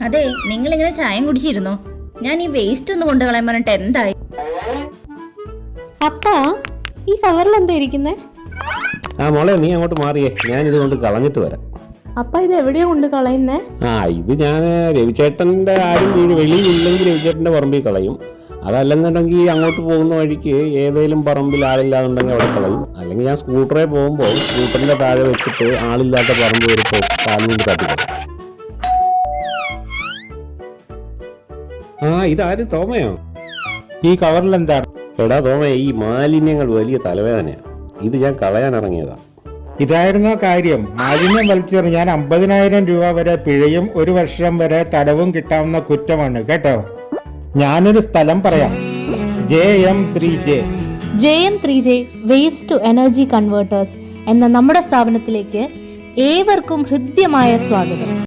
അതെ, നിങ്ങൾ ഇങ്ങനെ ചായം കുടിച്ചിരുന്നോ? ഞാൻ ഈ വേസ്റ്റ് ഒന്ന് കൊണ്ടുകളയാൻ പറഞ്ഞിട്ട് എന്തായി? അപ്പാ, ഈ കവറിൽ എന്താ ഇരിക്കുന്നേ? മോളെ, നീ അങ്ങോട്ട് മാറിയേ, ഞാൻ ഇത് കൊണ്ട് കളഞ്ഞിട്ട് വരാം. അപ്പ ഇത് എവിടെയാ കൊണ്ട് കളയുന്നേ? ഇത് ഞാൻ രവിചേട്ടന്റെ ആരും വെളിയിലില്ലെങ്കിൽ രവിചേട്ടന്റെ പറമ്പിൽ കളയും. അതല്ലെന്നുണ്ടെങ്കിൽ അങ്ങോട്ട് പോകുന്ന വഴിക്ക് ഏതെങ്കിലും പറമ്പിൽ ആളില്ലാന്നുണ്ടെങ്കിൽ അവിടെ കളയും. അല്ലെങ്കിൽ ഞാൻ സ്കൂട്ടറെ പോകുമ്പോൾ സ്കൂട്ടറിന്റെ താഴെ വെച്ചിട്ട് ആളില്ലാത്ത പറമ്പ് വരുമ്പോൾ കാലുകൊണ്ട് തട്ടിക്കളയും. ഇതാര്, തോമയോ? ഈ കവറിൽ എന്താണ്? എടാ തോമ, ഈ മാലിന്യങ്ങൾ വലിയ തലവേദനയാണ്. ഇത് ഞാൻ കളയാൻ ഇറങ്ങിയതാ. ഇതായിരുന്നോ കാര്യം? മാലിന്യം വലിച്ചെറിഞ്ഞാൽ 50,000 രൂപ വരെ പിഴയും 1 വർഷം വരെ തടവും കിട്ടാവുന്ന കുറ്റമാണ് കേട്ടോ. ഞാനൊരു സ്ഥലം പറയാം, JM3J waste to energy converters എന്ന നമ്മുടെ സ്ഥാപനത്തിലേക്ക് ഏവർക്കും ഹൃദ്യമായ സ്വാഗതം.